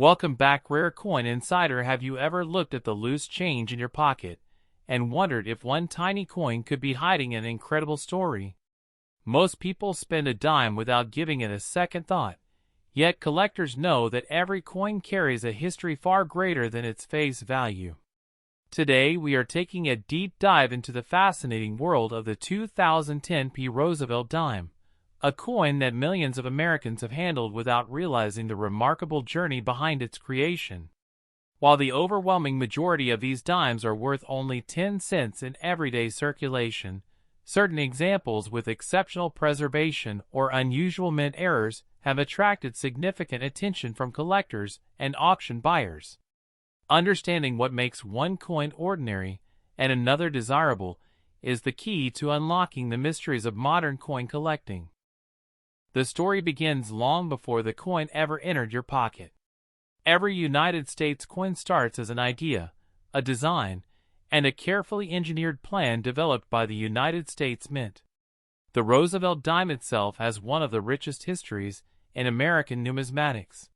Welcome back, Rare Coin Insider. Have you ever looked at the loose change in your pocket and wondered if one tiny coin could be hiding an incredible story? Most people spend a dime without giving it a second thought, yet collectors know that every coin carries a history far greater than its face value. Today we are taking a deep dive into the fascinating world of the 2010 P. Roosevelt dime, a coin that millions of Americans have handled without realizing the remarkable journey behind its creation. While the overwhelming majority of these dimes are worth only 10 cents in everyday circulation, certain examples with exceptional preservation or unusual mint errors have attracted significant attention from collectors and auction buyers. Understanding what makes one coin ordinary and another desirable is the key to unlocking the mysteries of modern coin collecting. The story begins long before the coin ever entered your pocket. Every United States coin starts as an idea, a design, and a carefully engineered plan developed by the United States Mint. The Roosevelt dime itself has one of the richest histories in American numismatics.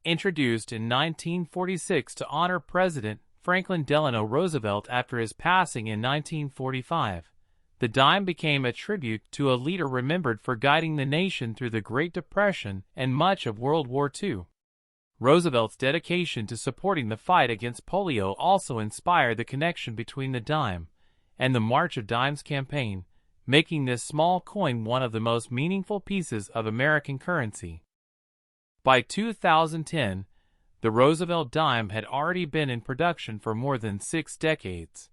Introduced in 1946 to honor President Franklin Delano Roosevelt after his passing in 1945, the dime became a tribute to a leader remembered for guiding the nation through the Great Depression and much of World War II. Roosevelt's dedication to supporting the fight against polio also inspired the connection between the dime and the March of Dimes campaign, making this small coin one of the most meaningful pieces of American currency. By 2010, the Roosevelt dime had already been in production for more than 6 decades.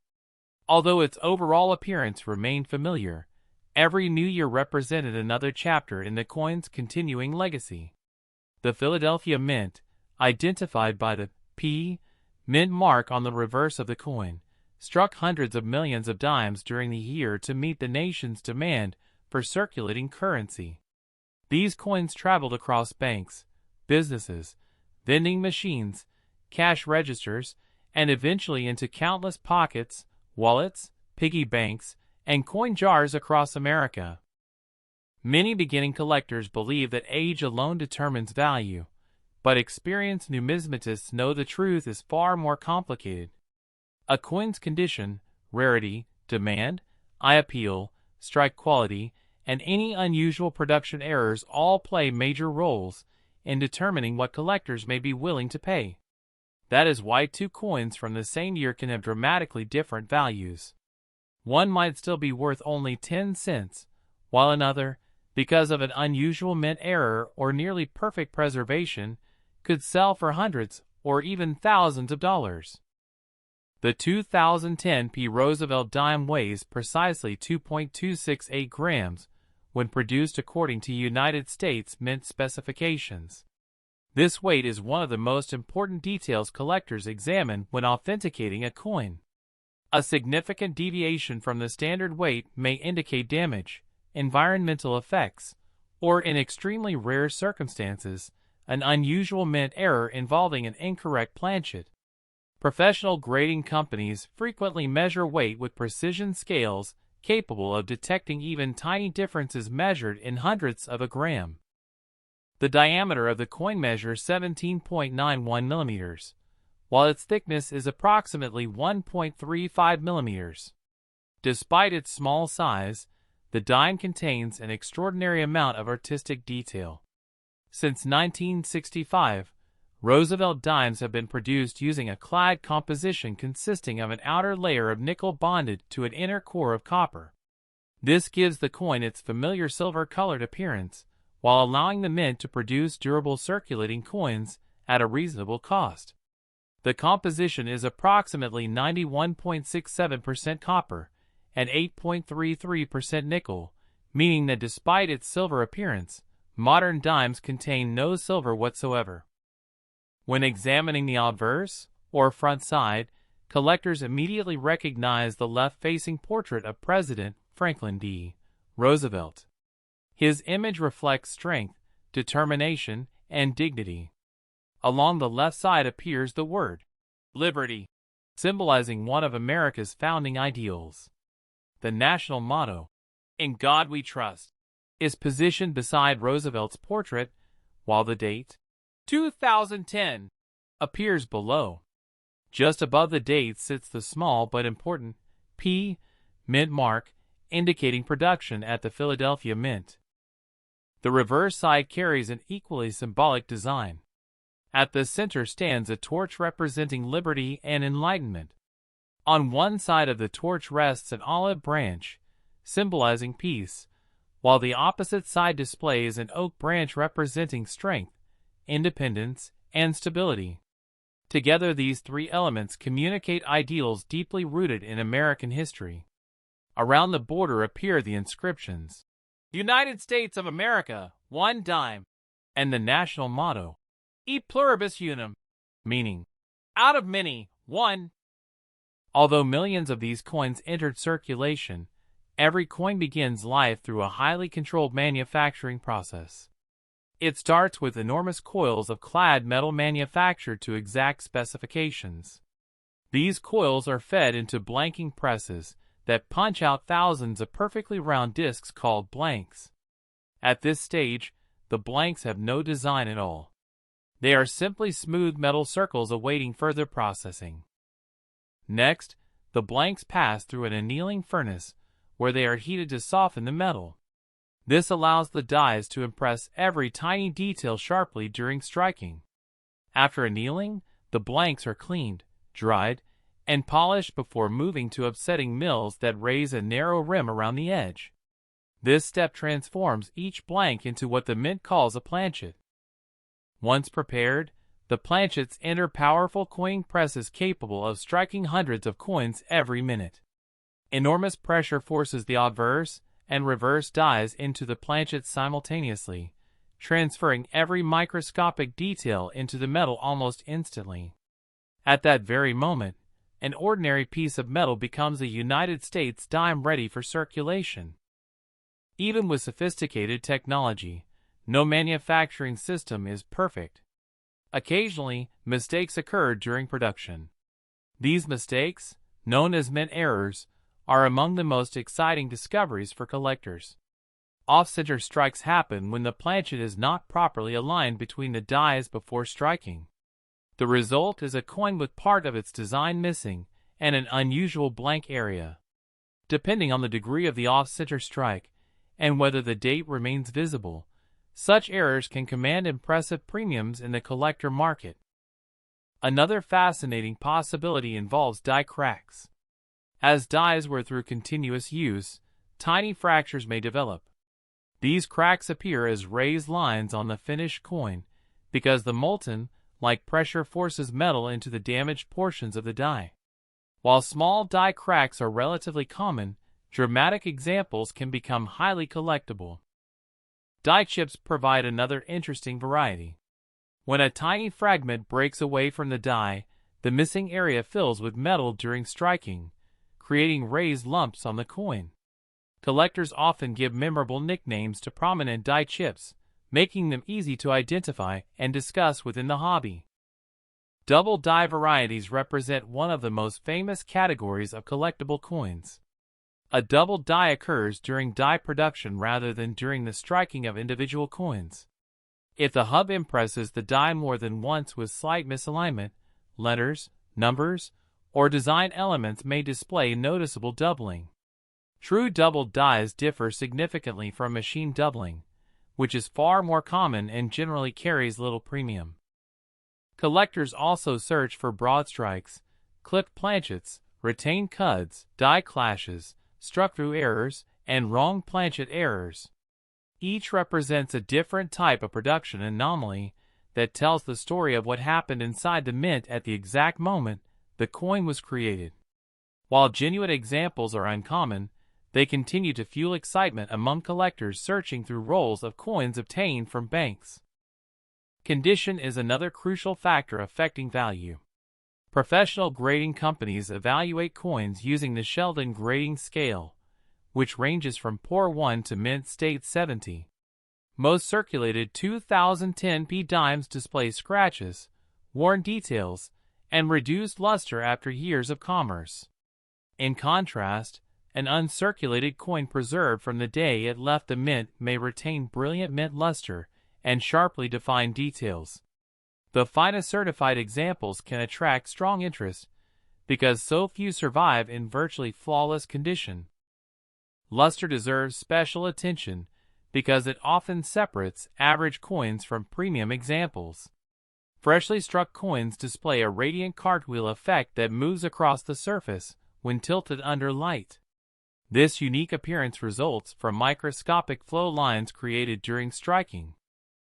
Although its overall appearance remained familiar, every new year represented another chapter in the coin's continuing legacy. The Philadelphia Mint, identified by the P. Mint mark on the reverse of the coin, struck hundreds of millions of dimes during the year to meet the nation's demand for circulating currency. These coins traveled across banks, businesses, vending machines, cash registers, and eventually into countless pockets, wallets, piggy banks, and coin jars across America. Many beginning collectors believe that age alone determines value, but experienced numismatists know the truth is far more complicated. A coin's condition, rarity, demand, eye appeal, strike quality, and any unusual production errors all play major roles in determining what collectors may be willing to pay. That is why two coins from the same year can have dramatically different values. One might still be worth only 10 cents, while another, because of an unusual mint error or nearly perfect preservation, could sell for hundreds or even thousands of dollars. The 2010 P. Roosevelt dime weighs precisely 2.268 grams when produced according to United States Mint specifications. This weight is one of the most important details collectors examine when authenticating a coin. A significant deviation from the standard weight may indicate damage, environmental effects, or in extremely rare circumstances, an unusual mint error involving an incorrect planchet. Professional grading companies frequently measure weight with precision scales capable of detecting even tiny differences measured in hundredths of a gram. The diameter of the coin measures 17.91 millimeters, while its thickness is approximately 1.35 millimeters. Despite its small size, the dime contains an extraordinary amount of artistic detail. Since 1965, Roosevelt dimes have been produced using a clad composition consisting of an outer layer of nickel bonded to an inner core of copper. This gives the coin its familiar silver-colored appearance, while allowing the mint to produce durable circulating coins at a reasonable cost. The composition is approximately 91.67% copper and 8.33% nickel, meaning that despite its silver appearance, modern dimes contain no silver whatsoever. When examining the obverse, or front side, collectors immediately recognize the left-facing portrait of President Franklin D. Roosevelt. His image reflects strength, determination, and dignity. Along the left side appears the word liberty, symbolizing one of America's founding ideals. The national motto, "In God We Trust," is positioned beside Roosevelt's portrait, while the date, 2010, appears below. Just above the date sits the small but important P mint mark, indicating production at the Philadelphia Mint. The reverse side carries an equally symbolic design. At the center stands a torch representing liberty and enlightenment. On one side of the torch rests an olive branch, symbolizing peace, while the opposite side displays an oak branch representing strength, independence, and stability. Together, these three elements communicate ideals deeply rooted in American history. Around the border appear the inscriptions, United States of America, 1 dime, and the national motto, E pluribus unum, meaning, out of many, one. Although millions of these coins entered circulation, every coin begins life through a highly controlled manufacturing process. It starts with enormous coils of clad metal manufactured to exact specifications. These coils are fed into blanking presses that punch out thousands of perfectly round discs called blanks. At this stage, the blanks have no design at all. They are simply smooth metal circles awaiting further processing. Next, the blanks pass through an annealing furnace where they are heated to soften the metal. This allows the dies to impress every tiny detail sharply during striking. After annealing, the blanks are cleaned, dried, and polished before moving to upsetting mills that raise a narrow rim around the edge. This step transforms each blank into what the mint calls a planchet. Once prepared, the planchets enter powerful coin presses capable of striking hundreds of coins every minute. Enormous pressure forces the obverse and reverse dies into the planchets simultaneously, transferring every microscopic detail into the metal almost instantly. At that very moment, an ordinary piece of metal becomes a United States dime ready for circulation. Even with sophisticated technology, no manufacturing system is perfect. Occasionally, mistakes occur during production. These mistakes, known as mint errors, are among the most exciting discoveries for collectors. Off-center strikes happen when the planchet is not properly aligned between the dies before striking. The result is a coin with part of its design missing and an unusual blank area. Depending on the degree of the off-center strike and whether the date remains visible, such errors can command impressive premiums in the collector market. Another fascinating possibility involves die cracks. As dies wear through continuous use, tiny fractures may develop. These cracks appear as raised lines on the finished coin because the molten, like pressure forces metal into the damaged portions of the die. While small die cracks are relatively common, dramatic examples can become highly collectible. Die chips provide another interesting variety. When a tiny fragment breaks away from the die, the missing area fills with metal during striking, creating raised lumps on the coin. Collectors often give memorable nicknames to prominent die chips, making them easy to identify and discuss within the hobby. Double die varieties represent one of the most famous categories of collectible coins. A double die occurs during die production rather than during the striking of individual coins. If the hub impresses the die more than once with slight misalignment, letters, numbers, or design elements may display noticeable doubling. True double dies differ significantly from machine doubling, which is far more common and generally carries little premium. Collectors also search for broad strikes, clipped planchets, retained cuds, die clashes, struck-through errors, and wrong planchet errors. Each represents a different type of production anomaly that tells the story of what happened inside the mint at the exact moment the coin was created. While genuine examples are uncommon, they continue to fuel excitement among collectors searching through rolls of coins obtained from banks. Condition is another crucial factor affecting value. Professional grading companies evaluate coins using the Sheldon grading scale, which ranges from poor 1 to mint state 70. Most circulated 2010 P dimes display scratches, worn details, and reduced luster after years of commerce. In contrast, an uncirculated coin preserved from the day it left the mint may retain brilliant mint luster and sharply defined details. The finest certified examples can attract strong interest because so few survive in virtually flawless condition. Luster deserves special attention because it often separates average coins from premium examples. Freshly struck coins display a radiant cartwheel effect that moves across the surface when tilted under light. This unique appearance results from microscopic flow lines created during striking.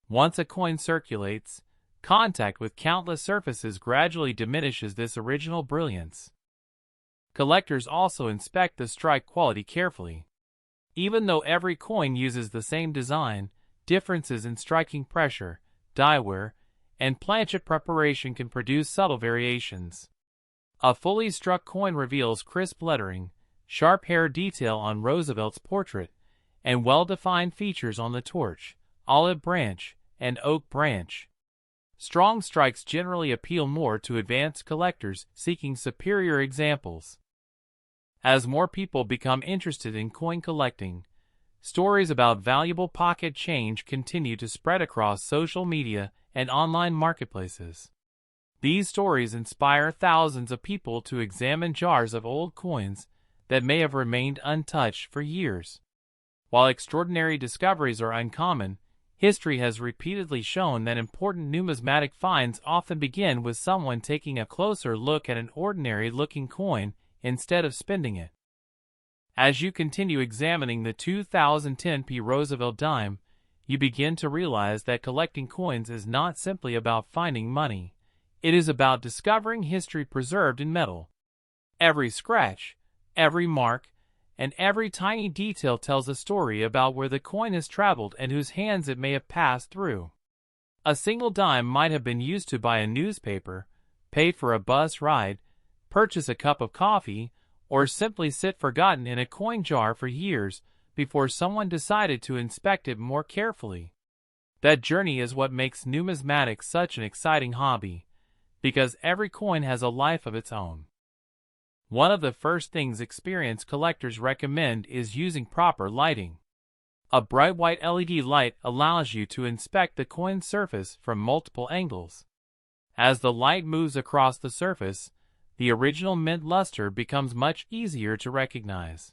Once a coin circulates, contact with countless surfaces gradually diminishes this original brilliance. Collectors also inspect the strike quality carefully. Even though every coin uses the same design, differences in striking pressure, die wear, and planchet preparation can produce subtle variations. A fully struck coin reveals crisp lettering, sharp hair detail on Roosevelt's portrait, and well-defined features on the torch, olive branch, and oak branch. Strong strikes generally appeal more to advanced collectors seeking superior examples. As more people become interested in coin collecting, stories about valuable pocket change continue to spread across social media and online marketplaces. These stories inspire thousands of people to examine jars of old coins that may have remained untouched for years. While extraordinary discoveries are uncommon, history has repeatedly shown that important numismatic finds often begin with someone taking a closer look at an ordinary-looking coin instead of spending it. As you continue examining the 2010 P. Roosevelt dime, you begin to realize that collecting coins is not simply about finding money. It is about discovering history preserved in metal. Every scratch, every mark, and every tiny detail tells a story about where the coin has traveled and whose hands it may have passed through. A single dime might have been used to buy a newspaper, pay for a bus ride, purchase a cup of coffee, or simply sit forgotten in a coin jar for years before someone decided to inspect it more carefully. That journey is what makes numismatics such an exciting hobby, because every coin has a life of its own. One of the first things experienced collectors recommend is using proper lighting. A bright white LED light allows you to inspect the coin's surface from multiple angles. As the light moves across the surface, the original mint luster becomes much easier to recognize.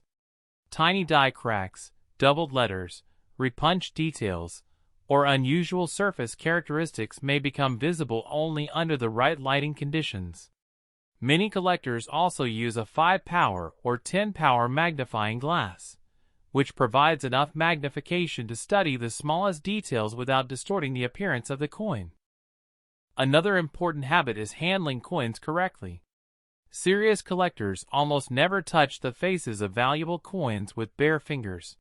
Tiny die cracks, doubled letters, repunched details, or unusual surface characteristics may become visible only under the right lighting conditions. Many collectors also use a 5-power or 10-power magnifying glass, which provides enough magnification to study the smallest details without distorting the appearance of the coin. Another important habit is handling coins correctly. Serious collectors almost never touch the faces of valuable coins with bare fingers.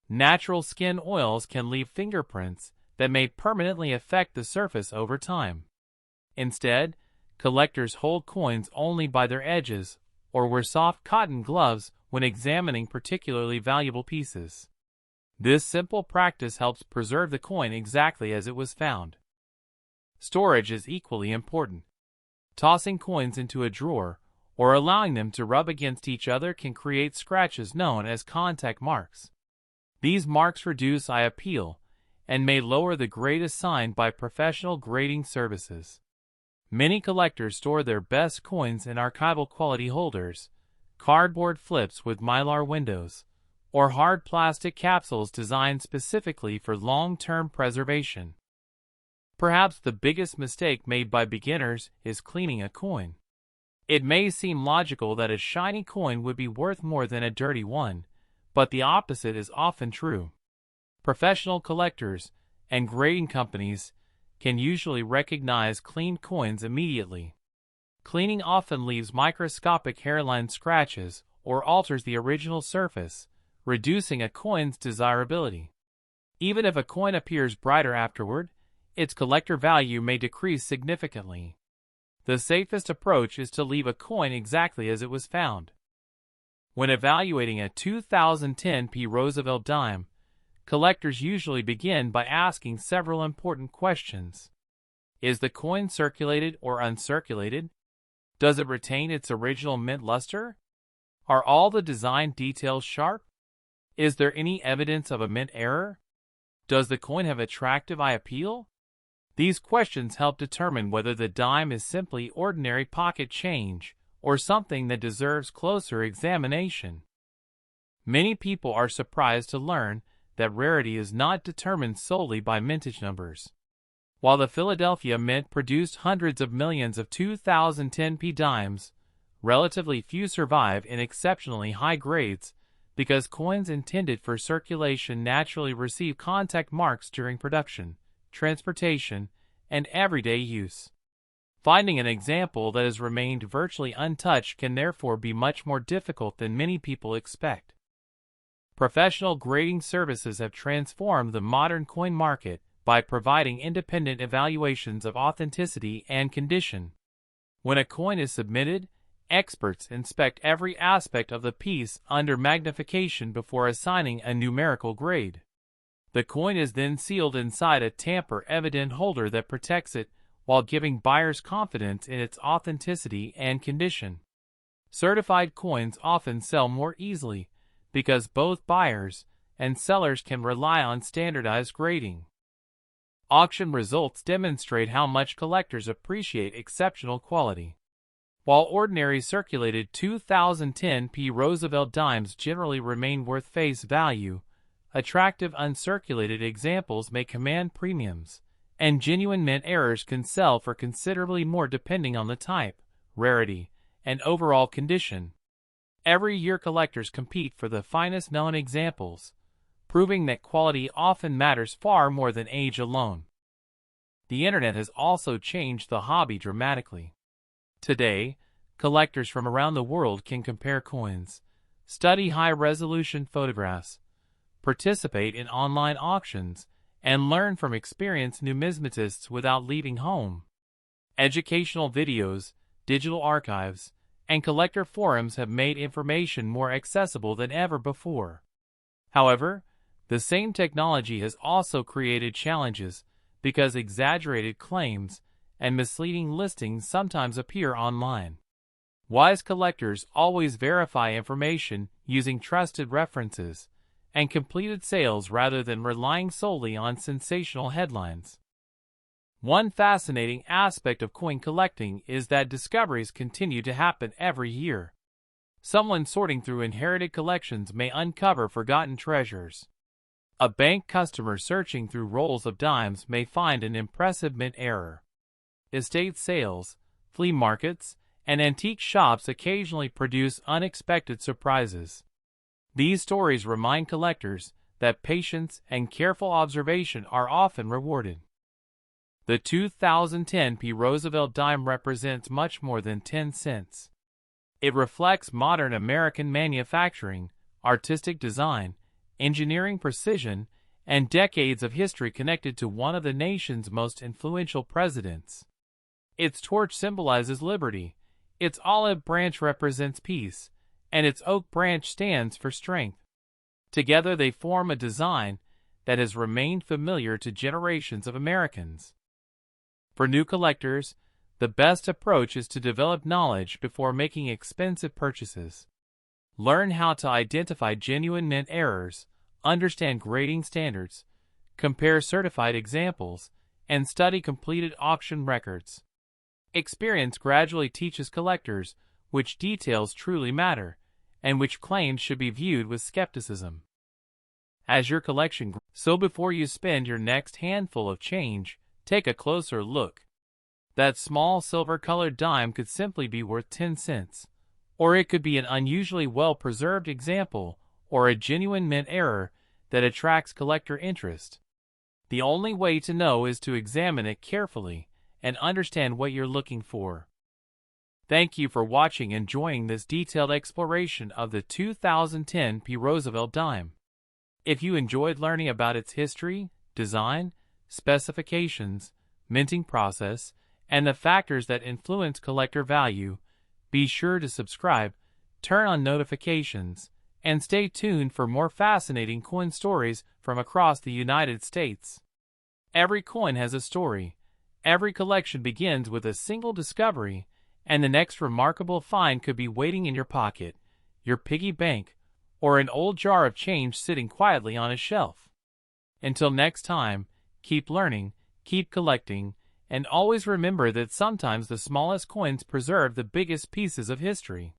Natural skin oils can leave fingerprints that may permanently affect the surface over time. Instead, collectors hold coins only by their edges or wear soft cotton gloves when examining particularly valuable pieces. This simple practice helps preserve the coin exactly as it was found. Storage is equally important. Tossing coins into a drawer or allowing them to rub against each other can create scratches known as contact marks. These marks reduce eye appeal and may lower the grade assigned by professional grading services. Many collectors store their best coins in archival quality holders, cardboard flips with mylar windows, or hard plastic capsules designed specifically for long-term preservation. Perhaps the biggest mistake made by beginners is cleaning a coin. It may seem logical that a shiny coin would be worth more than a dirty one, but the opposite is often true. Professional collectors and grading companies can usually recognize cleaned coins immediately. Cleaning often leaves microscopic hairline scratches or alters the original surface, reducing a coin's desirability. Even if a coin appears brighter afterward, its collector value may decrease significantly. The safest approach is to leave a coin exactly as it was found. When evaluating a 2010 P. Roosevelt dime, collectors usually begin by asking several important questions. Is the coin circulated or uncirculated? Does it retain its original mint luster? Are all the design details sharp? Is there any evidence of a mint error? Does the coin have attractive eye appeal? These questions help determine whether the dime is simply ordinary pocket change or something that deserves closer examination. Many people are surprised to learn that rarity is not determined solely by mintage numbers. While the Philadelphia Mint produced hundreds of millions of 2010p dimes, relatively few survive in exceptionally high grades because coins intended for circulation naturally receive contact marks during production, transportation, and everyday use. Finding an example that has remained virtually untouched can therefore be much more difficult than many people expect. Professional grading services have transformed the modern coin market by providing independent evaluations of authenticity and condition. When a coin is submitted, experts inspect every aspect of the piece under magnification before assigning a numerical grade. The coin is then sealed inside a tamper-evident holder that protects it while giving buyers confidence in its authenticity and condition. Certified coins often sell more easily because both buyers and sellers can rely on standardized grading. Auction results demonstrate how much collectors appreciate exceptional quality. While ordinary circulated 2010p Roosevelt dimes generally remain worth face value, attractive uncirculated examples may command premiums, and genuine mint errors can sell for considerably more depending on the type, rarity, and overall condition. Every year collectors compete for the finest known examples, proving that quality often matters far more than age alone. The internet has also changed the hobby dramatically. Today, collectors from around the world can compare coins, study high-resolution photographs, participate in online auctions, and learn from experienced numismatists without leaving home. Educational videos, digital archives, and collector forums have made information more accessible than ever before. However, the same technology has also created challenges because exaggerated claims and misleading listings sometimes appear online. Wise collectors always verify information using trusted references and completed sales rather than relying solely on sensational headlines. One fascinating aspect of coin collecting is that discoveries continue to happen every year. Someone sorting through inherited collections may uncover forgotten treasures. A bank customer searching through rolls of dimes may find an impressive mint error. Estate sales, flea markets, and antique shops occasionally produce unexpected surprises. These stories remind collectors that patience and careful observation are often rewarded. The 2010p Roosevelt dime represents much more than 10 cents. It reflects modern American manufacturing, artistic design, engineering precision, and decades of history connected to one of the nation's most influential presidents. Its torch symbolizes liberty, its olive branch represents peace, and its oak branch stands for strength. Together they form a design that has remained familiar to generations of Americans. For new collectors, the best approach is to develop knowledge before making expensive purchases. Learn how to identify genuine mint errors, understand grading standards, compare certified examples, and study completed auction records. Experience gradually teaches collectors which details truly matter, and which claims should be viewed with skepticism. As your collection grows, so before you spend your next handful of change, take a closer look. That small silver-colored dime could simply be worth 10 cents, or it could be an unusually well-preserved example or a genuine mint error that attracts collector interest. The only way to know is to examine it carefully and understand what you're looking for. Thank you for watching and enjoying this detailed exploration of the 2010p Roosevelt dime. If you enjoyed learning about its history, design, specifications, minting process, and the factors that influence collector value, be sure to subscribe, turn on notifications, and stay tuned for more fascinating coin stories from across the United States. Every coin has a story. Every collection begins with a single discovery, and the next remarkable find could be waiting in your pocket, your piggy bank, or an old jar of change sitting quietly on a shelf. Until next time, keep learning, keep collecting, and always remember that sometimes the smallest coins preserve the biggest pieces of history.